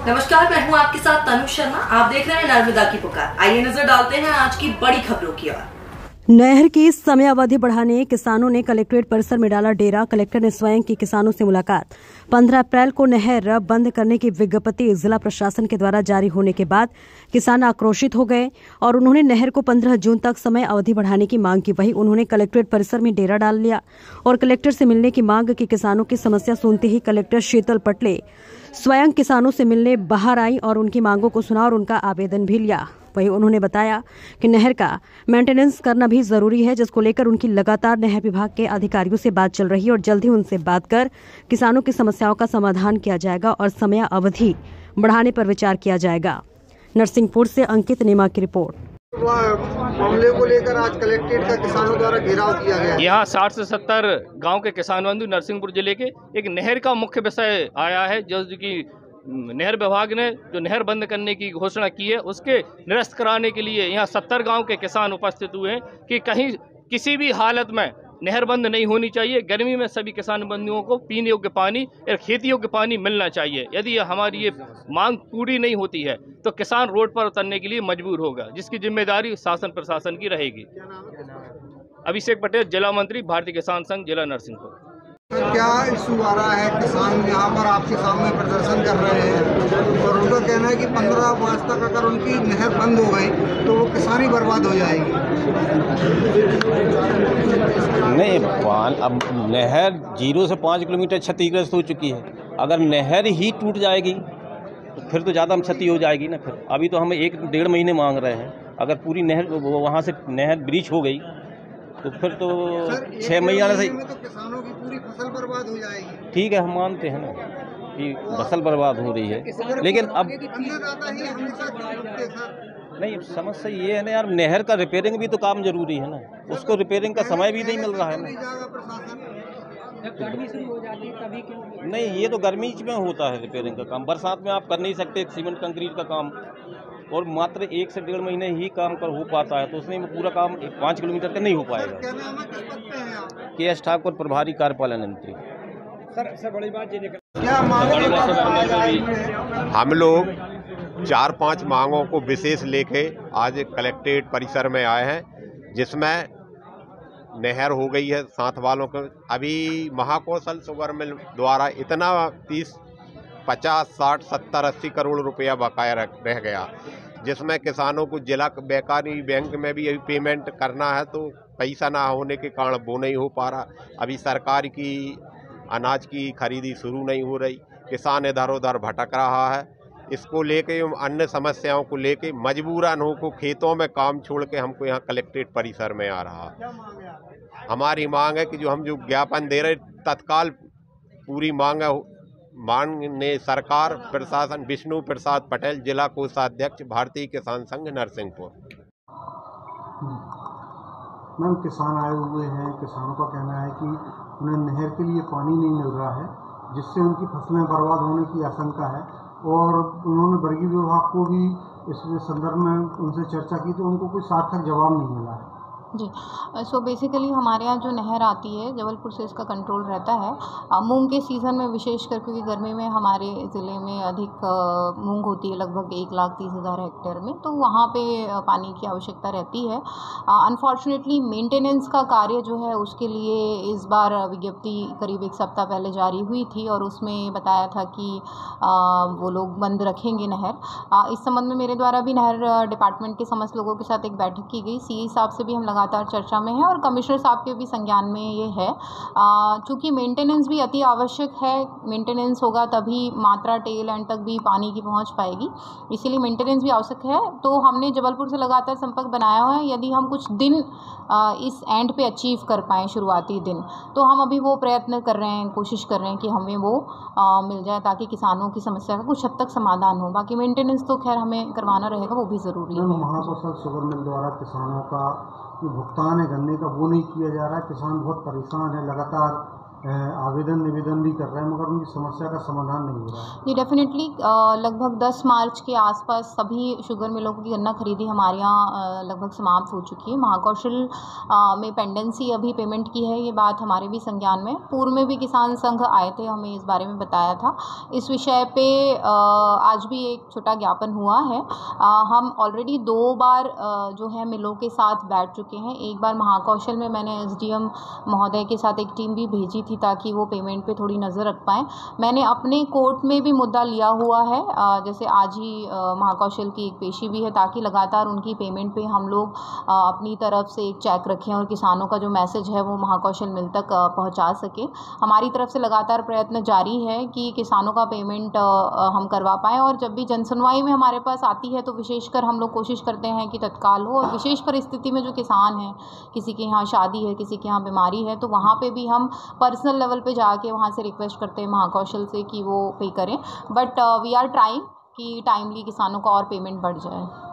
नमस्कार, मैं हूं आपके साथ तनु शर्मा। आप देख रहे हैं नर्मदा की पुकार। आइए नजर डालते हैं आज की बड़ी खबरों की ओर। नहर की समय अवधि बढ़ाने किसानों ने कलेक्ट्रेट परिसर में डाला डेरा। कलेक्टर ने स्वयं की किसानों से मुलाकात। 15 अप्रैल को नहर बंद करने की विज्ञप्ति जिला प्रशासन के द्वारा जारी होने के बाद किसान आक्रोशित हो गए और उन्होंने नहर को 15 जून तक समय अवधि बढ़ाने की मांग की। वहीं उन्होंने कलेक्ट्रेट परिसर में डेरा डाल लिया और कलेक्टर से मिलने की मांग की। किसानों की समस्या सुनते ही कलेक्टर शीतल पटले स्वयं किसानों से मिलने बाहर आई और उनकी मांगों को सुना और उनका आवेदन भी लिया। वहीं उन्होंने बताया कि नहर का मेंटेनेंस करना भी जरूरी है, जिसको लेकर उनकी लगातार नहर विभाग के अधिकारियों से बात चल रही है और जल्द ही उनसे बात कर किसानों की समस्याओं का समाधान किया जाएगा और समय अवधि बढ़ाने पर विचार किया जाएगा। नरसिंहपुर से अंकित नेमा की रिपोर्ट। मामले को लेकर आज कलेक्ट्रेट का किसानों द्वारा घेराव किया गया। यहाँ 60 से 70 गांव के किसान बंधु नरसिंहपुर जिले के एक नहर का मुख्य विषय आया है, जो कि नहर विभाग ने जो नहर बंद करने की घोषणा की है उसके निरस्त कराने के लिए यहाँ 70 गांव के किसान उपस्थित हुए हैं कि कहीं किसी भी हालत में नहर बंद नहीं होनी चाहिए। गर्मी में सभी किसान बंधुओं को पीने योग्य पानी और खेती योग्य पानी मिलना चाहिए। यदि हमारी ये मांग पूरी नहीं होती है तो किसान रोड पर उतरने के लिए मजबूर होगा, जिसकी जिम्मेदारी शासन प्रशासन की रहेगी। अभिषेक पटेल, जिला मंत्री, भारतीय किसान संघ, जिला नरसिंहपुर। क्या इशू आ रहा है? किसान यहाँ पर आपके सामने प्रदर्शन कर रहे हैं और उनका कहना है कि 15 मार्च तक अगर उनकी नहर बंद हो गई तो वो किसानी बर्बाद हो जाएगी। नहीं, अब नहर 0 से 5 किलोमीटर क्षतिग्रस्त हो चुकी है। अगर नहर ही टूट जाएगी तो फिर तो ज़्यादा क्षति हो जाएगी ना। फिर अभी तो हम 1-1.5 महीने मांग रहे हैं। अगर पूरी नहर वहाँ से नहर ब्रीच हो गई तो फिर तो 6 महीने से तो किसानों की पूरी फसल बर्बाद हो जाएगी। ठीक है, हम मानते हैं ना कि फसल बर्बाद हो रही है, लेकिन अब नहीं, समस्या ये है ना यार, नहर का रिपेयरिंग भी तो काम जरूरी है ना। उसको रिपेयरिंग का समय भी नहीं मिल रहा है ना। गर्मी शुरू हो जाती है तभी क्यों? नहीं, ये तो गर्मी में होता है रिपेयरिंग का काम। बरसात में आप कर नहीं सकते सीमेंट कंक्रीट का काम, और मात्र 1 से 1.5 महीने ही काम कर हो पाता है, तो उसमें पूरा काम 5 किलोमीटर का नहीं हो पाएगा। के.एस. ठाकुर, प्रभारी कार्यपालन मंत्री। सर बड़ी बात ये क्या हम लोग 4-5 मांगों को विशेष लेके आज कलेक्ट्रेट परिसर में आए हैं, जिसमें नहर हो गई है साथ वालों को। अभी महाकौशल शुगर मिल द्वारा इतना 30, 50, 60, 70, 80 करोड़ रुपया बकाया रह गया, जिसमें किसानों को जिला बेकारी बैंक में भी अभी पेमेंट करना है, तो पैसा ना होने के कारण वो नहीं हो पा रहा। अभी सरकार की अनाज की खरीदी शुरू नहीं हो रही, किसान इधर उधर भटक रहा है। इसको लेके अन्य समस्याओं को लेके मजबूरन हो खेतों में काम छोड़ के हमको यहाँ कलेक्ट्रेट परिसर में आ रहा है। हमारी मांग है कि जो हम जो ज्ञापन दे रहे तत्काल पूरी माननीय सरकार प्रशासन। विष्णु प्रसाद पटेल, जिला कोषाध्यक्ष, भारतीय किसान संघ, नरसिंहपुर। मैम, किसान आए हुए हैं। किसानों का कहना है कि उन्हें नहर के लिए पानी नहीं मिल रहा है, जिससे उनकी फसलें बर्बाद होने की आशंका है, और उन्होंने वर्गीय विभाग को भी इस संदर्भ में उनसे चर्चा की तो उनको कोई सार्थक जवाब नहीं मिला है। जी, सो बेसिकली हमारे यहाँ जो नहर आती है जबलपुर से, इसका कंट्रोल रहता है मूंग के सीज़न में, विशेष कर क्योंकि गर्मी में हमारे ज़िले में अधिक मूंग होती है, लगभग 1,30,000 हेक्टेयर में, तो वहाँ पे पानी की आवश्यकता रहती है। अनफॉर्चुनेटली मेंटेनेंस का कार्य जो है उसके लिए इस बार विज्ञप्ति करीब 1 सप्ताह पहले जारी हुई थी और उसमें बताया था कि वो लोग बंद रखेंगे नहर। इस संबंध में मेरे द्वारा भी नहर डिपार्टमेंट के समस्त लोगों के साथ एक बैठक की गई। सीई साहब से भी हम लगातार चर्चा में है और कमिश्नर साहब के भी संज्ञान में ये है। चूँकि मेंटेनेंस भी अति आवश्यक है, मेंटेनेंस होगा तभी मात्रा टेल एंड तक भी पानी की पहुंच पाएगी, इसीलिए मेंटेनेंस भी आवश्यक है। तो हमने जबलपुर से लगातार संपर्क बनाया हुआ है। यदि हम कुछ दिन इस एंड पे अचीव कर पाएँ, शुरुआती दिन, तो हम अभी वो प्रयत्न कर रहे हैं, कोशिश कर रहे हैं कि हमें वो मिल जाए ताकि किसानों की समस्या का कुछ हद तक समाधान हो। बाकी मेंटेनेंस तो खैर हमें करवाना रहेगा, वो भी ज़रूरी है। महाकौशल शुगर मिल द्वारा किसानों का भुगतान है गन्ने का, वो नहीं किया जा रहा है। किसान बहुत परेशान है, लगातार आवेदन निवेदन भी कर रहे हैं, मगर उनकी समस्या का समाधान नहीं हो रहा है। जी डेफिनेटली लगभग 10 मार्च के आसपास सभी शुगर मिलों की गन्ना खरीदी हमारे यहाँ लगभग समाप्त हो चुकी है। महाकौशल में पेंडेंसी अभी पेमेंट की है, ये बात हमारे भी संज्ञान में। पूर्व में भी किसान संघ आए थे, हमें इस बारे में बताया था। इस विषय पे आज भी एक छोटा ज्ञापन हुआ है। हम ऑलरेडी 2 बार जो है मिलों के साथ बैठ चुके हैं। एक बार महाकौशल में मैंने SDM महोदय के साथ एक टीम भी भेजी थी ताकि वो पेमेंट पे थोड़ी नज़र रख पाएँ। मैंने अपने कोर्ट में भी मुद्दा लिया हुआ है, जैसे आज ही महाकौशल की एक पेशी भी है, ताकि लगातार उनकी पेमेंट पे हम लोग अपनी तरफ से एक चेक रखें और किसानों का जो मैसेज है वो महाकौशल मिल तक पहुंचा सके। हमारी तरफ से लगातार प्रयत्न जारी है कि किसानों का पेमेंट हम करवा पाएँ, और जब भी जनसुनवाई में हमारे पास आती है तो विशेषकर हम लोग कोशिश करते हैं कि तत्काल हो। और विशेष परिस्थिति में जो किसान हैं, किसी के यहाँ शादी है, किसी के यहाँ बीमारी है, तो वहाँ पे भी हम पर्सनल लेवल पे जाके वहाँ से रिक्वेस्ट करते हैं महाकौशल से कि वो पे करें। बट वी आर ट्राइंग कि टाइमली किसानों का और पेमेंट बढ़ जाए।